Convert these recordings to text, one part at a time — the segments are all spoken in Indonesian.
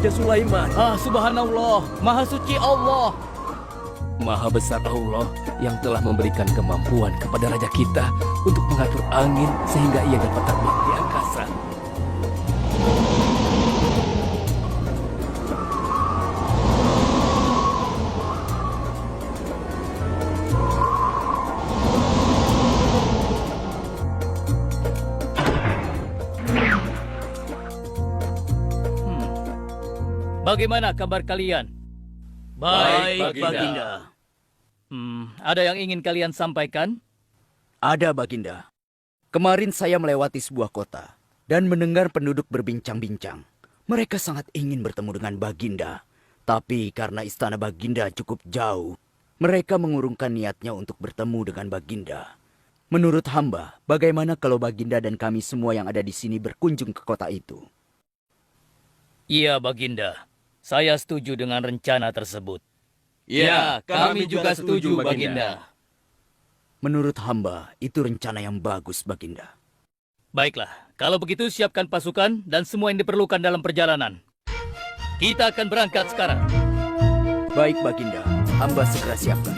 Raja Sulaiman. Subhanallah, Maha Suci Allah. Maha besar Allah yang telah memberikan kemampuan kepada raja kita untuk mengatur angin sehingga ia dapat terbang di angkasa. Bagaimana kabar kalian? Baik, Baginda. Ada yang ingin kalian sampaikan? Ada, Baginda. Kemarin saya melewati sebuah kota dan mendengar penduduk berbincang-bincang. Mereka sangat ingin bertemu dengan Baginda. Tapi karena istana Baginda cukup jauh, mereka mengurungkan niatnya untuk bertemu dengan Baginda. Menurut hamba, bagaimana kalau Baginda dan kami semua yang ada di sini berkunjung ke kota itu? Iya, Baginda. Saya setuju dengan rencana tersebut. Ya, kami juga setuju, Baginda. Menurut hamba, itu rencana yang bagus, Baginda. Baiklah, kalau begitu siapkan pasukan dan semua yang diperlukan dalam perjalanan. Kita akan berangkat sekarang. Baik, Baginda. Hamba segera siapkan.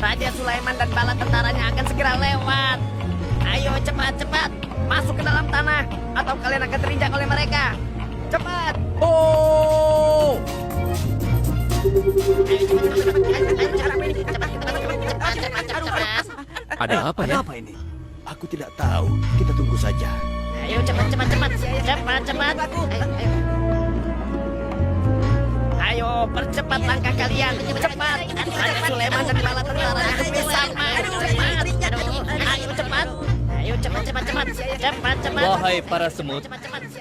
Raja Sulaiman dan bala tentaranya akan segera lewat. Ayo cepat-cepat masuk ke dalam tanah atau kalian akan terinjak oleh mereka. Cepat. Oh! Ada apa ya? Apa ini? Aku tidak tahu. Kita tunggu saja. Ayo cepat. Ayo percepat langkah kalian. Cepat. Raja Sulaiman dan bala tentaranya bersama. Ayo cepat. Ayo cepat. Wahai para semut,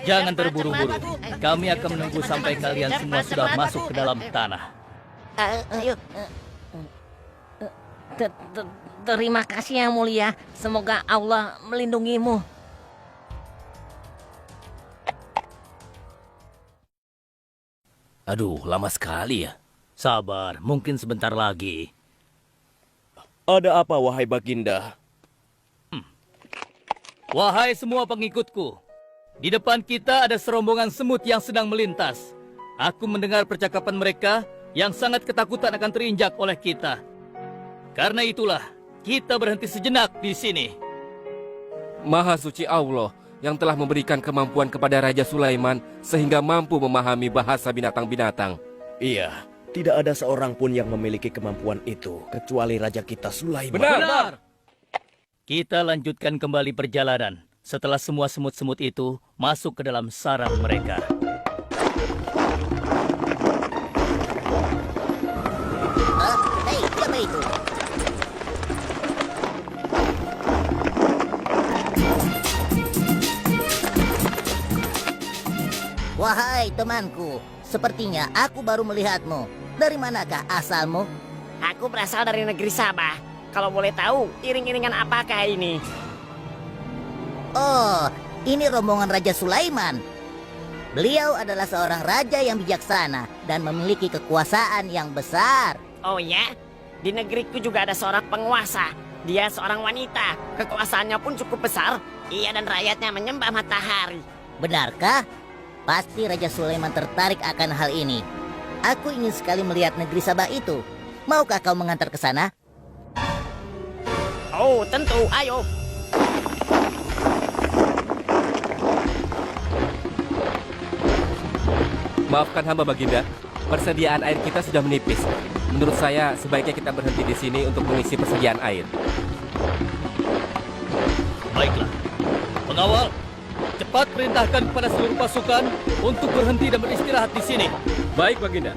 jangan terburu-buru. Kami akan menunggu sampai kalian semua sudah masuk ke dalam tanah. Ayo. Terima kasih yang mulia. Semoga Allah melindungimu. Aduh, lama sekali ya. Sabar, mungkin sebentar lagi. Ada apa, wahai Baginda? Wahai semua pengikutku, di depan kita ada serombongan semut yang sedang melintas. Aku mendengar percakapan mereka yang sangat ketakutan akan terinjak oleh kita. Karena itulah, kita berhenti sejenak di sini. Maha suci Allah yang telah memberikan kemampuan kepada Raja Sulaiman sehingga mampu memahami bahasa binatang-binatang. Iya, tidak ada seorang pun yang memiliki kemampuan itu kecuali Raja kita Sulaiman. Benar. Kita lanjutkan kembali perjalanan setelah semua semut-semut itu masuk ke dalam sarang mereka. Hei, siapa itu? Wahai temanku, sepertinya aku baru melihatmu. Dari manakah asalmu? Aku berasal dari negeri Sabah. Kalau boleh tahu, iring-iringan apakah ini? Oh, ini rombongan Raja Sulaiman. Beliau adalah seorang raja yang bijaksana dan memiliki kekuasaan yang besar. Oh ya? Di negeriku juga ada seorang penguasa. Dia seorang wanita. Kekuasaannya pun cukup besar. Ia dan rakyatnya menyembah matahari. Benarkah? Pasti Raja Sulaiman tertarik akan hal ini. Aku ingin sekali melihat negeri Sabah itu. Maukah kau mengantar ke sana? Oh, tentu. Ayo. Maafkan hamba Baginda, persediaan air kita sudah menipis. Menurut saya sebaiknya kita berhenti di sini untuk mengisi persediaan air. Baiklah, pengawal, cepat perintahkan kepada seluruh pasukan untuk berhenti dan beristirahat di sini. Baik Baginda.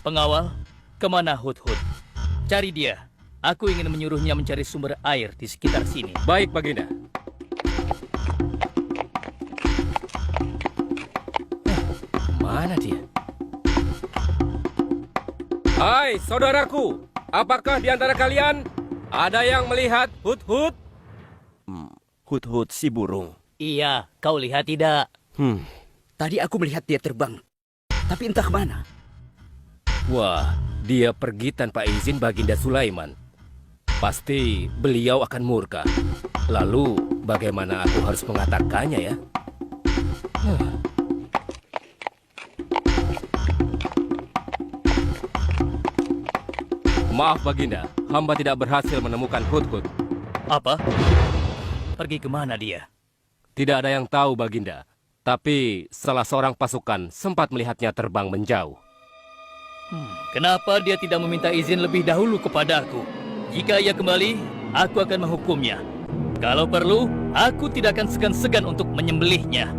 Pengawal, kemana Hudhud? Cari dia. Aku ingin menyuruhnya mencari sumber air di sekitar sini. Baik Baginda. Kemana dia? Hai, saudaraku. Apakah di antara kalian ada yang melihat Hut-Hut? Hut-hut si burung. Iya, kau lihat tidak? Tadi aku melihat dia terbang. Tapi entah kemana. Wah, dia pergi tanpa izin Baginda Sulaiman. Pasti beliau akan murka. Lalu, bagaimana aku harus mengatakannya ya? Maaf Baginda, hamba tidak berhasil menemukan Hut-Hut. Apa? Pergi kemana dia? Tidak ada yang tahu Baginda. Tapi salah seorang pasukan sempat melihatnya terbang menjauh. Kenapa dia tidak meminta izin lebih dahulu kepadaku? Jika ia kembali, aku akan menghukumnya. Kalau perlu, aku tidak akan segan-segan untuk menyembelihnya.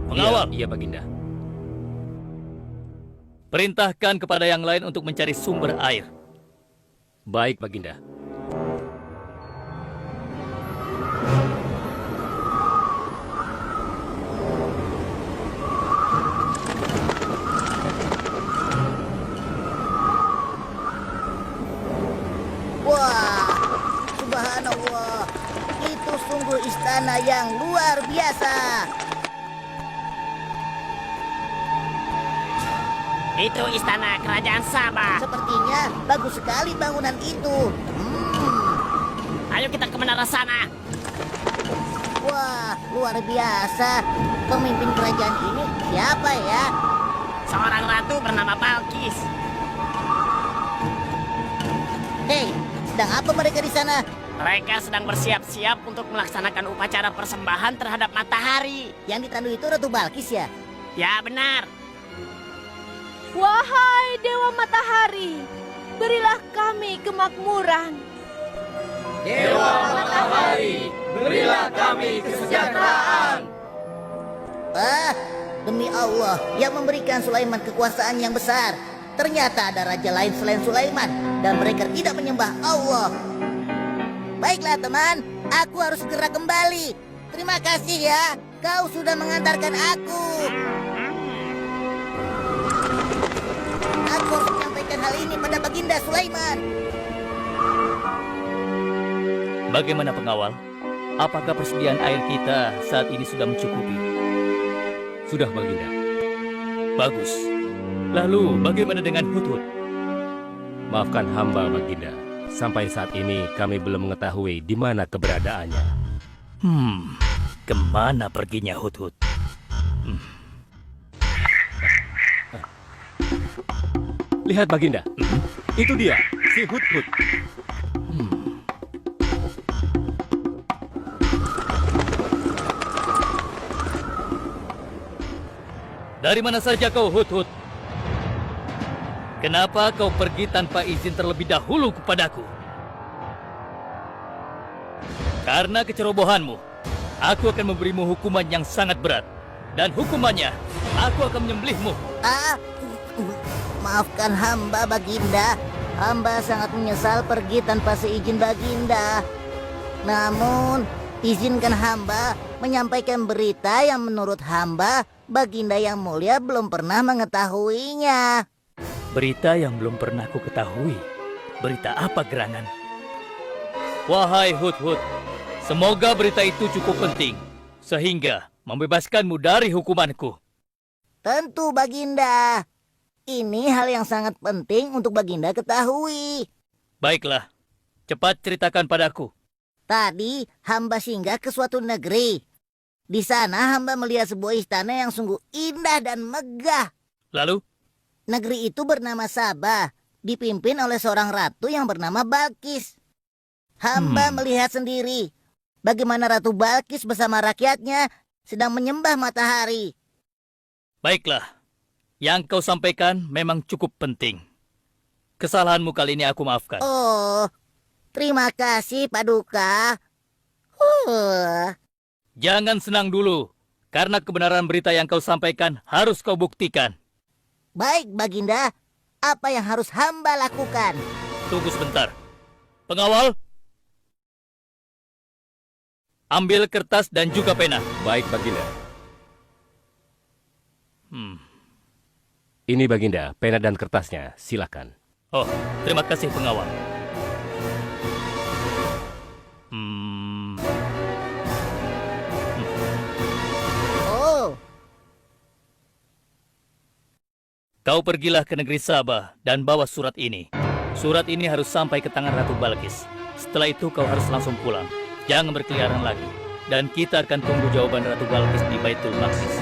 Pengawal, Iya, Baginda. perintahkan kepada yang lain untuk mencari sumber air. Baik, Baginda. Wah, subhanallah. Itu sungguh istana yang luar biasa. Itu istana kerajaan Sabah. Sepertinya bagus sekali bangunan itu. Ayo kita ke menara sana. Wah, luar biasa. Pemimpin kerajaan ini siapa ya? Seorang ratu bernama Balkis. Hei, sedang apa mereka di sana? Mereka sedang bersiap-siap untuk melaksanakan upacara persembahan terhadap matahari. Yang ditandui itu Ratu Balkis ya? Ya benar. Wahai Dewa Matahari, berilah kami kemakmuran. Dewa Matahari, berilah kami kesejahteraan. Ah, demi Allah yang memberikan Sulaiman kekuasaan yang besar. Ternyata ada raja lain selain Sulaiman dan mereka tidak menyembah Allah. Baiklah teman, aku harus segera kembali. Terima kasih ya, kau sudah mengantarkan aku. Aku harus menyampaikan hal ini pada Baginda Sulaiman. Bagaimana pengawal? Apakah persediaan air kita saat ini sudah mencukupi? Sudah, Baginda. Bagus. Lalu bagaimana dengan Hut-Hut? Maafkan hamba, Baginda. Sampai saat ini kami belum mengetahui di mana keberadaannya. Kemana perginya Hut-Hut? Lihat, Baginda. Itu dia, si Hut-Hut. Dari mana saja kau, Hut-Hut? Kenapa kau pergi tanpa izin terlebih dahulu kepadaku? Karena kecerobohanmu, aku akan memberimu hukuman yang sangat berat. Dan hukumannya, aku akan menyembelihmu. Maafkan hamba Baginda. Hamba sangat menyesal pergi tanpa seizin Baginda. Namun, izinkan hamba menyampaikan berita yang menurut hamba Baginda yang mulia belum pernah mengetahuinya. Berita yang belum pernah ku ketahui. Berita apa gerangan? Wahai Hut-Hut, semoga berita itu cukup penting, sehingga membebaskanmu dari hukumanku. Tentu Baginda. Ini hal yang sangat penting untuk Baginda ketahui. Baiklah, cepat ceritakan padaku. Tadi hamba singgah ke suatu negeri. Di sana hamba melihat sebuah istana yang sungguh indah dan megah. Lalu, Negeri itu bernama Sabah, dipimpin oleh seorang ratu yang bernama Balkis. Hamba melihat sendiri bagaimana Ratu Balkis bersama rakyatnya sedang menyembah matahari. baiklah. Yang kau sampaikan memang cukup penting. Kesalahanmu kali ini aku maafkan. Oh, terima kasih Paduka. Jangan senang dulu, karena kebenaran berita yang kau sampaikan harus kau buktikan. Baik Baginda, apa yang harus hamba lakukan? Tunggu sebentar. Pengawal, ambil kertas dan juga pena. Baik, Baginda. Ini Baginda, pena dan kertasnya. Silakan. Oh, terima kasih pengawal. Oh, Kau pergilah ke negeri Sabah dan bawa surat ini. Surat ini harus sampai ke tangan Ratu Balkis. Setelah itu kau harus langsung pulang. Jangan berkeliaran lagi. Dan kita akan tunggu jawaban Ratu Balkis di Baitul Maqdis.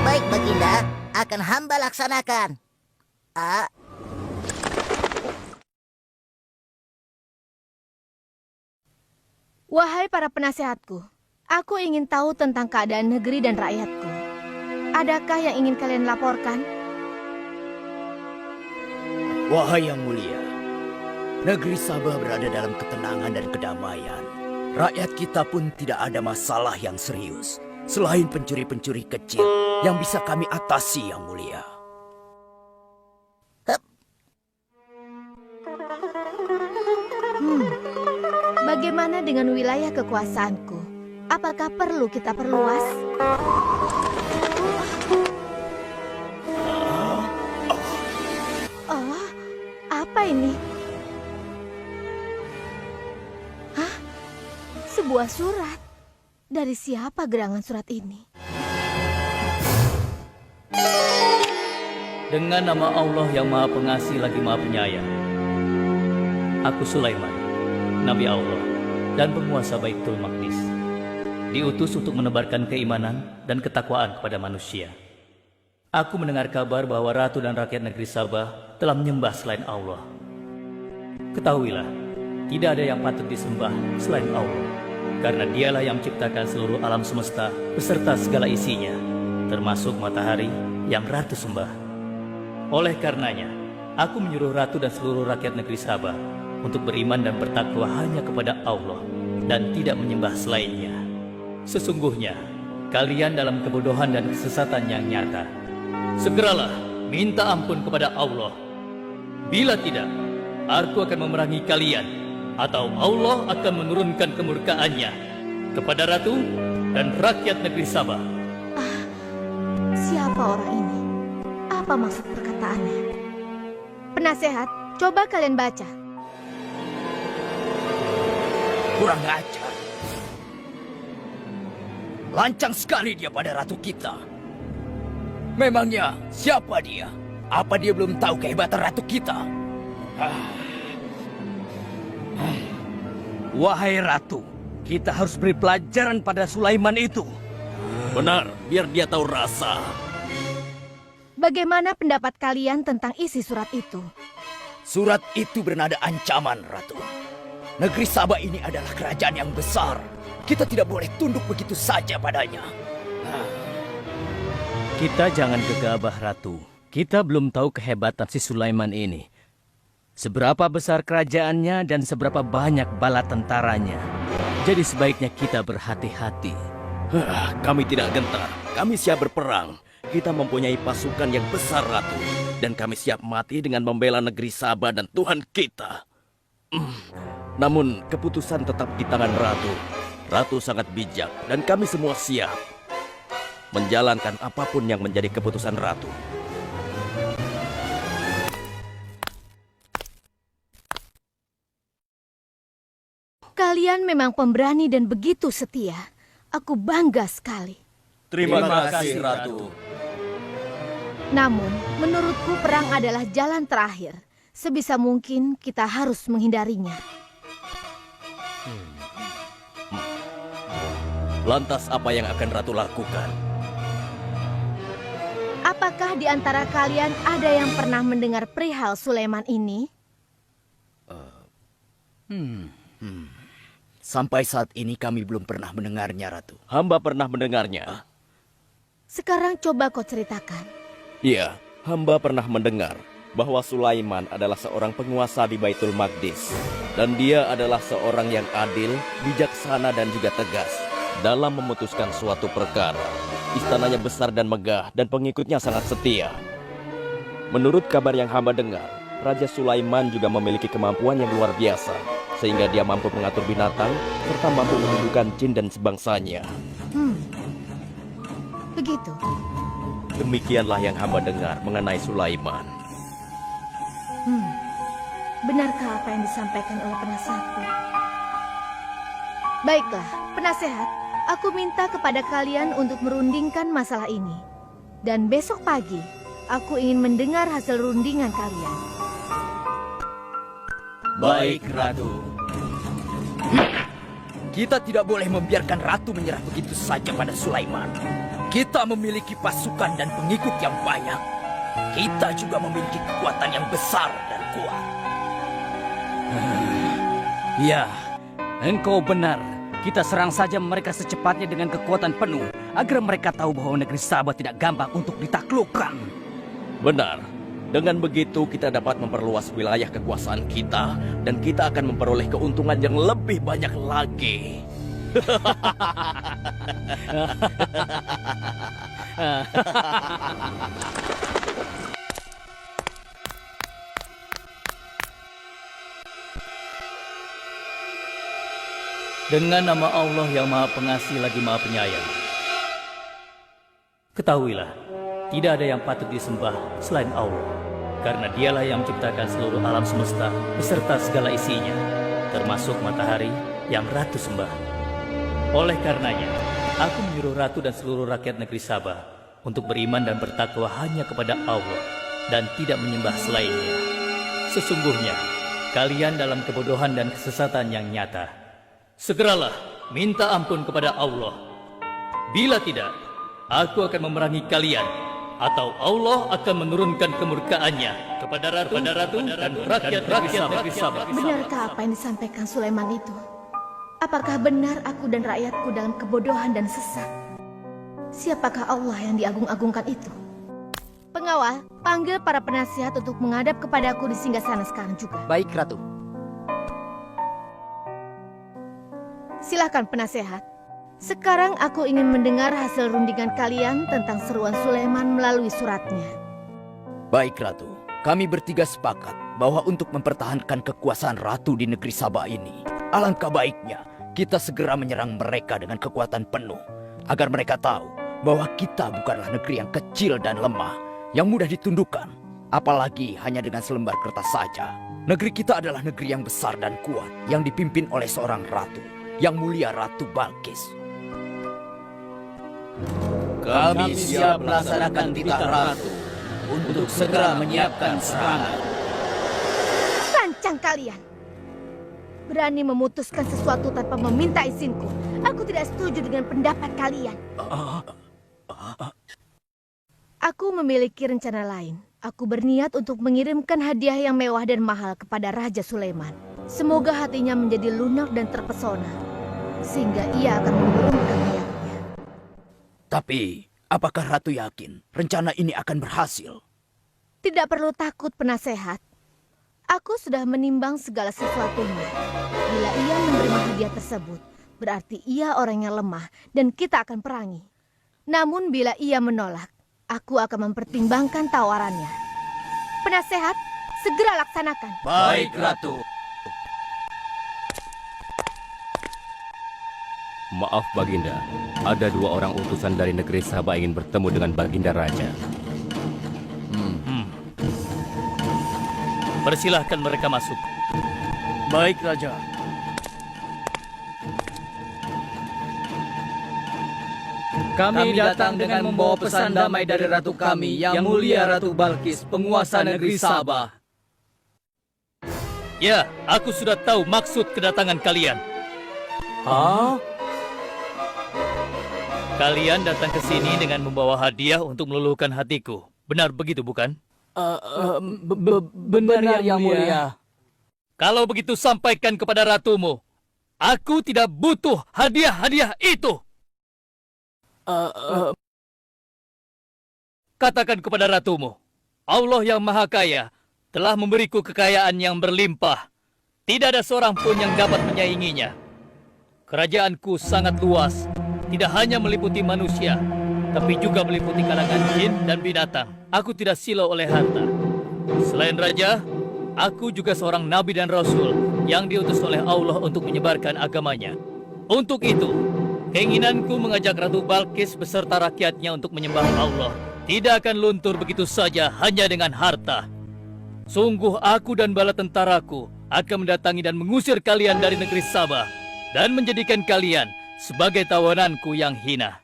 baik Baginda, akan hamba laksanakan. Wahai para penasehatku, aku ingin tahu tentang keadaan negeri dan rakyatku. Adakah yang ingin kalian laporkan? Wahai yang mulia, negeri Sabah berada dalam ketenangan dan kedamaian. Rakyat kita pun tidak ada masalah yang serius, selain pencuri-pencuri kecil yang bisa kami atasi yang mulia. Bagaimana dengan wilayah kekuasaanku? Apakah perlu kita perluas? Oh, apa ini? Hah? Sebuah surat. Dari siapa gerangan surat ini? Dengan nama Allah yang Maha Pengasih lagi Maha Penyayang. Aku Sulaiman, Nabi Allah dan penguasa Baitul Maqdis. Diutus untuk menebarkan keimanan dan ketakwaan kepada manusia. Aku mendengar kabar bahwa ratu dan rakyat negeri Sabah telah menyembah selain Allah. Ketahuilah, tidak ada yang patut disembah selain Allah. Karena dialah yang menciptakan seluruh alam semesta beserta segala isinya, termasuk matahari yang ratu sembah. Oleh karenanya, aku menyuruh ratu dan seluruh rakyat negeri Sabah untuk beriman dan bertakwa hanya kepada Allah dan tidak menyembah selainnya. Sesungguhnya, kalian dalam kebodohan dan kesesatan yang nyata. Segeralah minta ampun kepada Allah. Bila tidak, aku akan memerangi kalian, atau Allah akan menurunkan kemurkaannya kepada ratu dan rakyat negeri Sabah. Siapa orang ini? Apa maksud perkataannya? Penasehat, coba kalian baca. Kurang ajar. Lancang sekali dia pada ratu kita. Memangnya siapa dia? Apa dia belum tahu kehebatan ratu kita? Wahai ratu, kita harus beri pelajaran pada Sulaiman itu. Benar, biar dia tahu rasa. Bagaimana pendapat kalian tentang isi surat itu? Surat itu bernada ancaman, Ratu. Negeri Sabah ini adalah kerajaan yang besar. Kita tidak boleh tunduk begitu saja padanya. Kita jangan gegabah, Ratu. Kita belum tahu kehebatan si Sulaiman ini. Seberapa besar kerajaannya dan seberapa banyak bala tentaranya. Jadi sebaiknya kita berhati-hati. Kami tidak gentar, kami siap berperang. Kita mempunyai pasukan yang besar, Ratu. Dan kami siap mati dengan membela negeri Sabah dan Tuhan kita. Namun keputusan tetap di tangan Ratu. Ratu sangat bijak dan kami semua siap menjalankan apapun yang menjadi keputusan Ratu. Kalian memang pemberani dan begitu setia. Aku bangga sekali. Terima kasih, Ratu. Namun, menurutku perang adalah jalan terakhir. Sebisa mungkin kita harus menghindarinya. Lantas apa yang akan Ratu lakukan? Apakah di antara kalian ada yang pernah mendengar perihal Sulaiman ini? Sampai saat ini kami belum pernah mendengarnya, Ratu. Hamba pernah mendengarnya. Sekarang coba kau ceritakan. Iya, hamba pernah mendengar bahwa Sulaiman adalah seorang penguasa di Baitul Maqdis. Dan dia adalah seorang yang adil, bijaksana dan juga tegas dalam memutuskan suatu perkara. Istananya besar dan megah dan pengikutnya sangat setia. Menurut kabar yang hamba dengar, Raja Sulaiman juga memiliki kemampuan yang luar biasa, sehingga dia mampu mengatur binatang serta mampu menundukkan jin dan sebangsanya. Begitu. Demikianlah yang hamba dengar mengenai Sulaiman. Benarkah apa yang disampaikan oleh penasehatku? Baiklah, penasehat, aku minta kepada kalian untuk merundingkan masalah ini. Dan besok pagi, aku ingin mendengar hasil rundingan kalian. Baik, Ratu. Kita tidak boleh membiarkan Ratu menyerah begitu saja pada Sulaiman. Kita memiliki pasukan dan pengikut yang banyak. Kita juga memiliki kekuatan yang besar dan kuat. Ya, engkau benar. Kita serang saja mereka secepatnya dengan kekuatan penuh, agar mereka tahu bahwa negeri Sabah tidak gampang untuk ditaklukkan. Benar. Dengan begitu kita dapat memperluas wilayah kekuasaan kita dan kita akan memperoleh keuntungan yang lebih banyak lagi. Dengan nama Allah yang Maha Pengasih lagi Maha Penyayang. Ketahuilah, tidak ada yang patut disembah selain Allah, karena dialah yang menciptakan seluruh alam semesta beserta segala isinya, termasuk matahari yang Ratu sembah. Oleh karenanya, aku menyuruh Ratu dan seluruh rakyat negeri Sabah untuk beriman dan bertakwa hanya kepada Allah dan tidak menyembah selainnya. Sesungguhnya, kalian dalam kebodohan dan kesesatan yang nyata. Segeralah minta ampun kepada Allah. Bila tidak, aku akan memerangi kalian, atau Allah akan menurunkan kemurkaannya kepada Ratu dan rakyat-rakyat negeri Sabah. Benarkah apa yang disampaikan Sulaiman itu? Apakah benar aku dan rakyatku dalam kebodohan dan sesat? Siapakah Allah yang diagung-agungkan itu? Pengawal, panggil para penasihat untuk menghadap kepadaku di singgasana sekarang juga. Baik, Ratu. Silahkan penasehat. Sekarang aku ingin mendengar hasil rundingan kalian tentang seruan Sulaiman melalui suratnya. Baik, Ratu. Kami bertiga sepakat bahwa untuk mempertahankan kekuasaan Ratu di negeri Sabah ini, alangkah baiknya kita segera menyerang mereka dengan kekuatan penuh, agar mereka tahu bahwa kita bukanlah negeri yang kecil dan lemah, yang mudah ditundukkan, apalagi hanya dengan selembar kertas saja. Negeri kita adalah negeri yang besar dan kuat, yang dipimpin oleh seorang ratu, yang mulia Ratu Balkis. Kami siap melaksanakan titah Ratu untuk segera menyiapkan serangan. Lancang kalian! Berani memutuskan sesuatu tanpa meminta izinku. Aku tidak setuju dengan pendapat kalian. Aku memiliki rencana lain. Aku berniat untuk mengirimkan hadiah yang mewah dan mahal kepada Raja Sulaiman. Semoga hatinya menjadi lunak dan terpesona, sehingga ia akan menurunkan niatnya. Tapi, apakah Ratu yakin rencana ini akan berhasil? Tidak perlu takut, penasehat. Aku sudah menimbang segala sesuatunya. Bila ia menerima hadiah tersebut, berarti ia orang yang lemah dan kita akan perangi. Namun bila ia menolak, aku akan mempertimbangkan tawarannya. Penasehat, segera laksanakan. Baik, Ratu. Maaf Baginda, ada 2 orang utusan dari negeri Sabah ingin bertemu dengan Baginda Raja. Persilahkan mereka masuk. Baik, Raja. Kami datang dengan membawa pesan damai dari Ratu kami, Yang Mulia Ratu Balkis, penguasa negeri Sabah. Ya, aku sudah tahu maksud kedatangan kalian. Hah? Kalian datang ke sini dengan membawa hadiah untuk meluluhkan hatiku. Benar begitu, bukan? Benar, Yang Mulia. Kalau begitu sampaikan kepada ratumu. Aku tidak butuh hadiah-hadiah itu. Katakan kepada ratumu, Allah yang Maha Kaya telah memberiku kekayaan yang berlimpah. Tidak ada seorang pun yang dapat menyainginya. Kerajaanku sangat luas, tidak hanya meliputi manusia, tapi juga meliputi kalangan jin dan binatang. Aku tidak silau oleh harta. Selain raja, aku juga seorang nabi dan rasul yang diutus oleh Allah untuk menyebarkan agamanya. Untuk itu, keinginanku mengajak Ratu Balkis beserta rakyatnya untuk menyembah Allah tidak akan luntur begitu saja hanya dengan harta. Sungguh aku dan bala tentaraku akan mendatangi dan mengusir kalian dari negeri Sabah dan menjadikan kalian sebagai tawananku yang hina.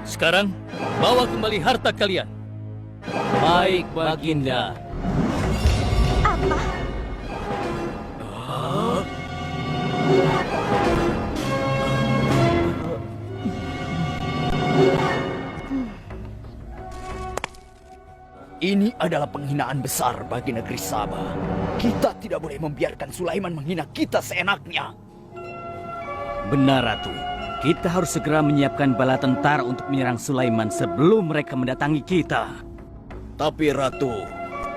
Sekarang, bawa kembali harta kalian. Baik, Baginda. Apa? Ini adalah penghinaan besar bagi negeri Sabah. Kita tidak boleh membiarkan Sulaiman menghina kita seenaknya. Benar, Ratu. Kita harus segera menyiapkan bala tentara untuk menyerang Sulaiman sebelum mereka mendatangi kita. Tapi Ratu,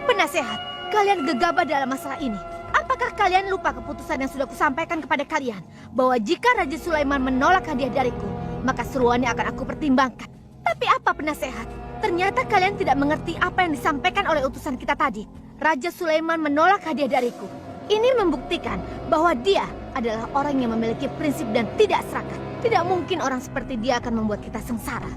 Penasehat, kalian gegabah dalam masalah ini. Apakah kalian lupa keputusan yang sudah kusampaikan kepada kalian? Bahwa jika Raja Sulaiman menolak hadiah dariku, maka seruannya akan aku pertimbangkan. Tapi apa penasehat? Ternyata kalian tidak mengerti apa yang disampaikan oleh utusan kita tadi. Raja Sulaiman menolak hadiah dariku. Ini membuktikan bahwa dia adalah orang yang memiliki prinsip dan tidak serakah. Tidak mungkin orang seperti dia akan membuat kita sengsara.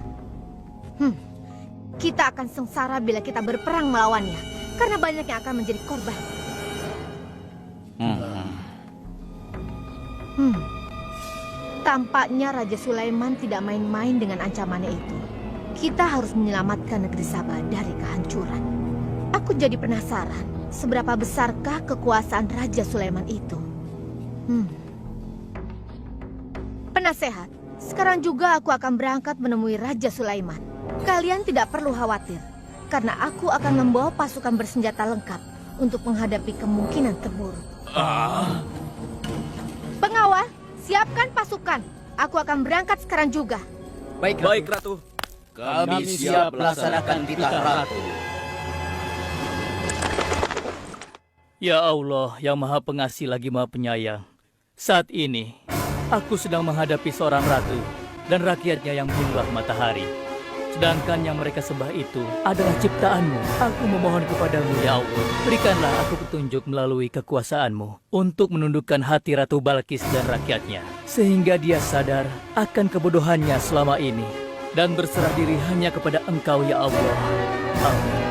Kita akan sengsara bila kita berperang melawannya, karena banyak yang akan menjadi korban. Tampaknya Raja Sulaiman tidak main-main dengan ancamannya itu. Kita harus menyelamatkan negeri Sabah dari kehancuran. Aku jadi penasaran, seberapa besarkah kekuasaan Raja Sulaiman itu? Penasehat, sekarang juga aku akan berangkat menemui Raja Sulaiman. Kalian tidak perlu khawatir, karena aku akan membawa pasukan bersenjata lengkap untuk menghadapi kemungkinan terburuk. Pengawal, siapkan pasukan. Aku akan berangkat sekarang juga. Baik, Ratu. kami siap melaksanakan titah Ratu. Ya Allah, yang Maha Pengasih lagi Maha Penyayang. Saat ini, aku sedang menghadapi seorang ratu dan rakyatnya yang menyembah matahari. Sedangkan yang mereka sembah itu adalah ciptaanmu. Aku memohon kepadamu, ya Allah, berikanlah aku petunjuk melalui kekuasaanmu untuk menundukkan hati Ratu Balkis dan rakyatnya, sehingga dia sadar akan kebodohannya selama ini dan berserah diri hanya kepada Engkau, ya Allah. Amin.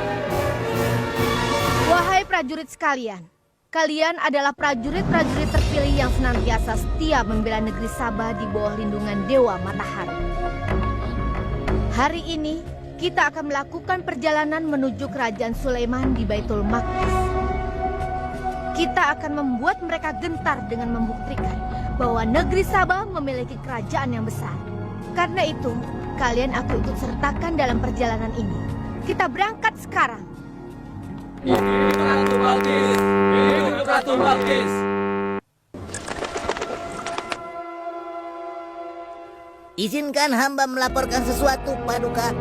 Wahai prajurit sekalian, kalian adalah prajurit-prajurit terpilih yang senantiasa setia membela negeri Sabah di bawah lindungan Dewa Matahari. Hari ini, kita akan melakukan perjalanan menuju kerajaan Sulaiman di Baitul Maqdis. Kita akan membuat mereka gentar dengan membuktikan bahwa negeri Sabah memiliki kerajaan yang besar. Karena itu, kalian aku ikut sertakan dalam perjalanan ini. Kita berangkat sekarang. Hidup Ratu Balkis! Hidup Ratu Balkis! Izinkan hamba melaporkan sesuatu, Paduka.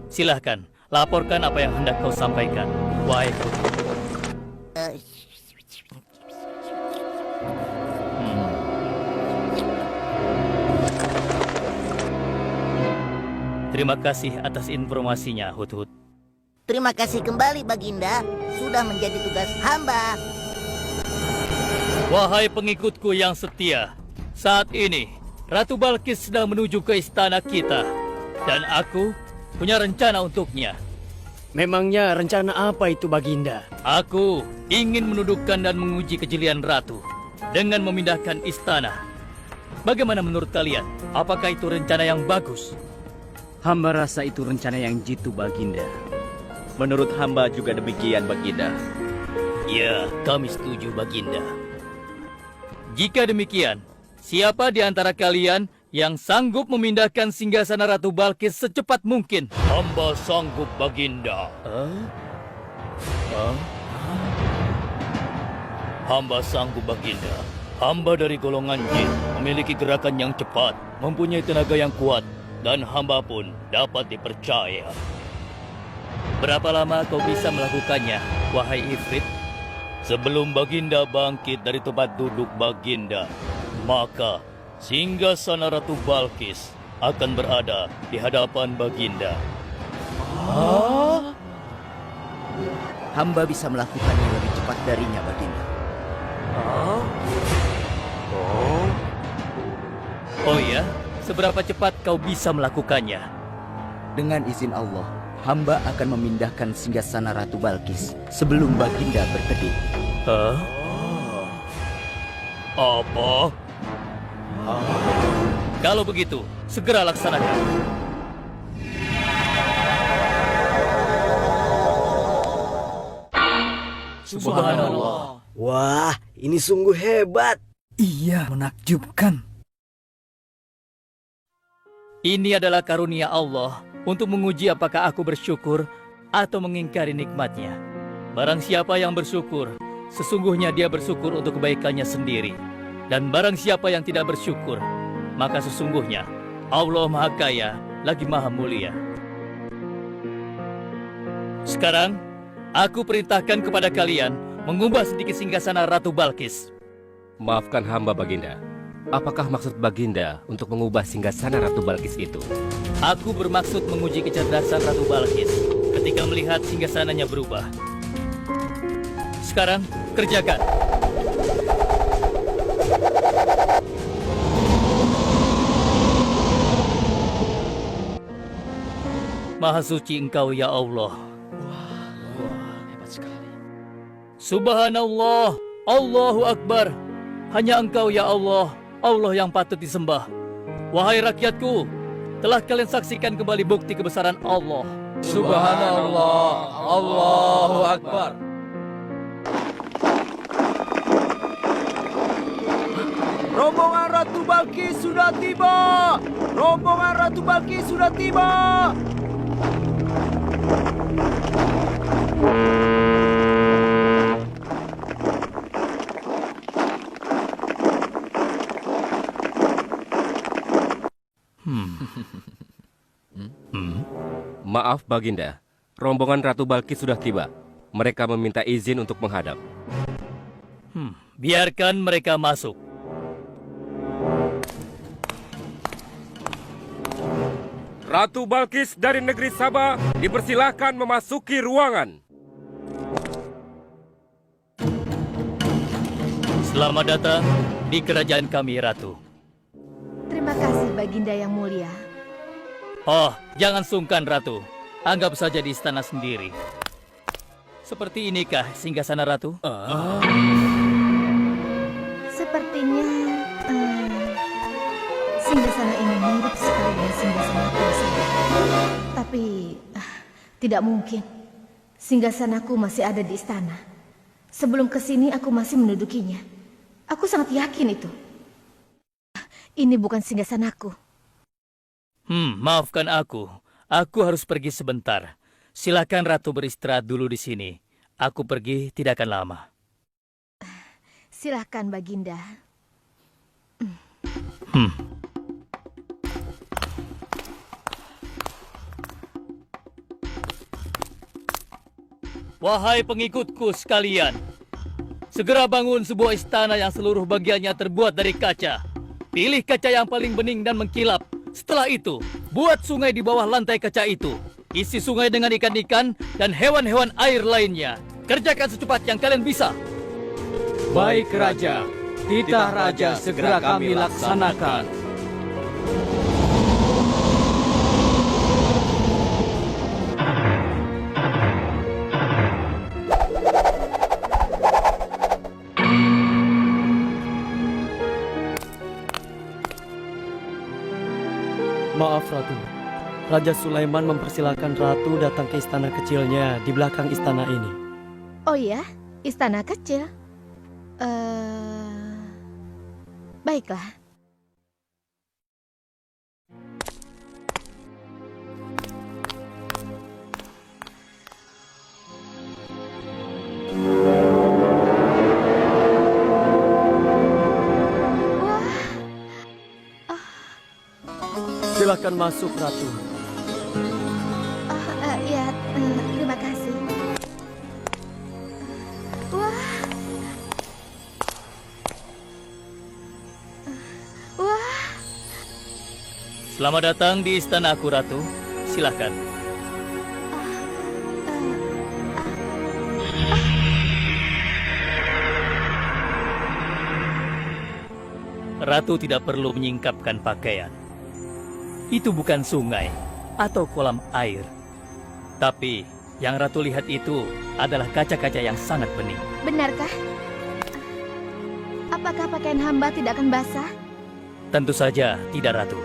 Silahkan, laporkan apa yang hendak kau sampaikan. Wahai Putri. Terima kasih atas informasinya, Hudhud. Terima kasih kembali, Baginda. Sudah menjadi tugas hamba. Wahai pengikutku yang setia, saat ini Ratu Balkis sedang menuju ke istana kita. Dan aku punya rencana untuknya. Memangnya rencana apa itu, Baginda? Aku ingin menundukkan dan menguji kejelian Ratu dengan memindahkan istana. Bagaimana menurut kalian? Apakah itu rencana yang bagus? Hamba rasa itu rencana yang jitu, Baginda. Menurut hamba juga demikian, Baginda. Ya, kami setuju, Baginda. Jika demikian, siapa di antara kalian yang sanggup memindahkan singgasana Ratu Balkis secepat mungkin? Hamba sanggup, Baginda. Hamba sanggup, Baginda. Hamba dari golongan jin, memiliki gerakan yang cepat, mempunyai tenaga yang kuat, dan hamba pun dapat dipercaya. Berapa lama kau bisa melakukannya, wahai Ifrit? Sebelum Baginda bangkit dari tempat duduk Baginda, maka singgasana Ratu Balkis akan berada di hadapan Baginda. Hamba bisa melakukannya lebih cepat darinya, Baginda. Oh ya? Seberapa cepat kau bisa melakukannya? Dengan izin Allah, hamba akan memindahkan singgasana Ratu Balkis sebelum Baginda berkedip. Hah? Apa? Kalau begitu, segera laksanakan. Subhanallah. Wah, ini sungguh hebat. Iya, menakjubkan. Ini adalah karunia Allah untuk menguji apakah aku bersyukur atau mengingkari nikmatnya. Barang siapa yang bersyukur, sesungguhnya dia bersyukur untuk kebaikannya sendiri. Dan barang siapa yang tidak bersyukur, maka sesungguhnya Allah Maha Kaya lagi Maha Mulia. Sekarang, aku perintahkan kepada kalian mengubah sedikit singgasana Ratu Balkis. Maafkan hamba Baginda. Apakah maksud Baginda untuk mengubah singgasana Ratu Balkis itu? Aku bermaksud menguji kecerdasan Ratu Balkis ketika melihat singgasananya berubah. Sekarang, kerjakan. Maha suci Engkau ya Allah. Hebat sekali. Subhanallah, Allahu Akbar. Hanya Engkau ya Allah, Allah yang patut disembah. Wahai rakyatku, telah kalian saksikan kembali bukti kebesaran Allah. Subhanallah, Allahu Akbar. Rombongan Ratu Balkis sudah tiba! Rombongan Ratu Balkis sudah tiba! Maaf Baginda, rombongan Ratu Balkis sudah tiba. Mereka meminta izin untuk menghadap. Biarkan mereka masuk. Ratu Balkis dari negeri Sabah dipersilahkan memasuki ruangan. Selamat datang di kerajaan kami, Ratu. Terima kasih Baginda yang mulia. Oh, jangan sungkan, Ratu. Anggap saja di istana sendiri. Seperti inikah singgasana Ratu? Sepertinya singgasana ini mirip sekali dengan singgasanaku di sana. Tapi tidak mungkin. Singgasanaku masih ada di istana. Sebelum kesini aku masih mendudukinya. Aku sangat yakin itu. Ini bukan singgasanaku. Maafkan aku. Aku harus pergi sebentar. Silakan Ratu beristirahat dulu di sini. Aku pergi tidak akan lama. Silakan Baginda. Wahai pengikutku sekalian, segera bangun sebuah istana yang seluruh bagiannya terbuat dari kaca. Pilih kaca yang paling bening dan mengkilap. Setelah itu, buat sungai di bawah lantai kaca itu. Isi sungai dengan ikan-ikan dan hewan-hewan air lainnya. Kerjakan secepat yang kalian bisa. Baik Raja, titah Raja segera kami laksanakan. Maaf Ratu, Raja Sulaiman mempersilahkan Ratu datang ke istana kecilnya di belakang istana ini. Oh ya, istana kecil. Baiklah. Silakan masuk Ratu. Ya, terima kasih. Wah. Wah. Selamat datang di istanaku, Ratu. Silakan. Ratu tidak perlu menyingkapkan pakaian. Itu bukan sungai, atau kolam air. Tapi yang Ratu lihat itu adalah kaca-kaca yang sangat bening. Benarkah? Apakah pakaian hamba tidak akan basah? Tentu saja tidak, Ratu.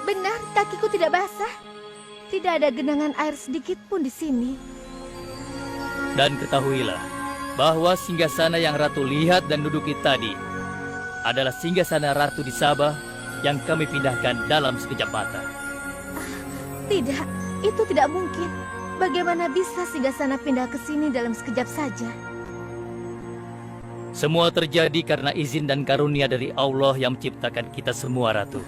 Benar, kakiku tidak basah. Tidak ada genangan air sedikit pun di sini. Dan ketahuilah bahwa singgasana yang Ratu lihat dan duduki tadi adalah singgasana Ratu di Sabah yang kami pindahkan dalam sekejap mata. Tidak, itu tidak mungkin. Bagaimana bisa singgasana pindah ke sini dalam sekejap saja? Semua terjadi karena izin dan karunia dari Allah yang menciptakan kita semua, Ratu.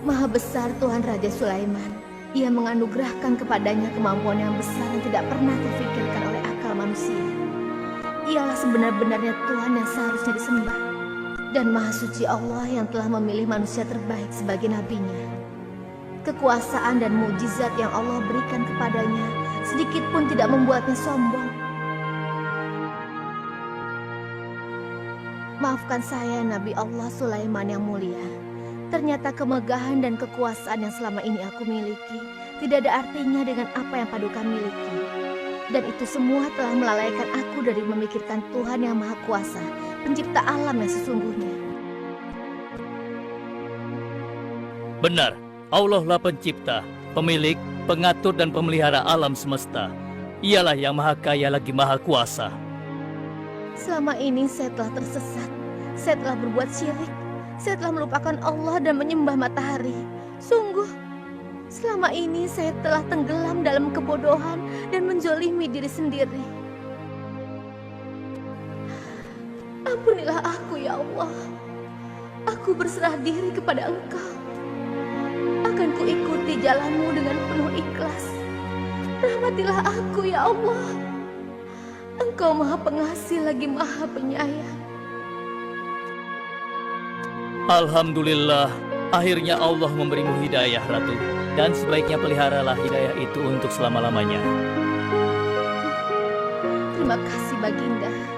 Maha besar Tuhan Raja Sulaiman. Ia menganugerahkan kepadanya kemampuan yang besar yang tidak pernah terfikirkan oleh akal manusia. Ialah sebenar-benarnya Tuhan yang seharusnya disembah. Dan Maha Suci Allah yang telah memilih manusia terbaik sebagai nabinya. Kekuasaan dan mukjizat yang Allah berikan kepadanya sedikit pun tidak membuatnya sombong. Maafkan saya, Nabi Allah Sulaiman yang mulia. Ternyata kemegahan dan kekuasaan yang selama ini aku miliki tidak ada artinya dengan apa yang Paduka miliki. Dan itu semua telah melalaikan aku dari memikirkan Tuhan yang Maha Kuasa, pencipta alam yang sesungguhnya. Benar, Allah lah pencipta, pemilik, pengatur dan pemelihara alam semesta. Ialah yang Maha Kaya lagi Maha Kuasa. Selama ini saya telah tersesat. Saya telah berbuat syirik. Saya telah melupakan Allah dan menyembah matahari. Sungguh, selama ini saya telah tenggelam dalam kebodohan dan menzolimi diri sendiri. Ampunilah aku, ya Allah. Aku berserah diri kepada Engkau. Akan kuikuti jalanmu dengan penuh ikhlas. Rahmatilah aku, ya Allah. Engkau Maha Pengasih lagi Maha Penyayang. Alhamdulillah, akhirnya Allah memberimu hidayah, Ratu. Dan sebaiknya peliharalah hidayah itu untuk selama-lamanya. Terima kasih, Baginda.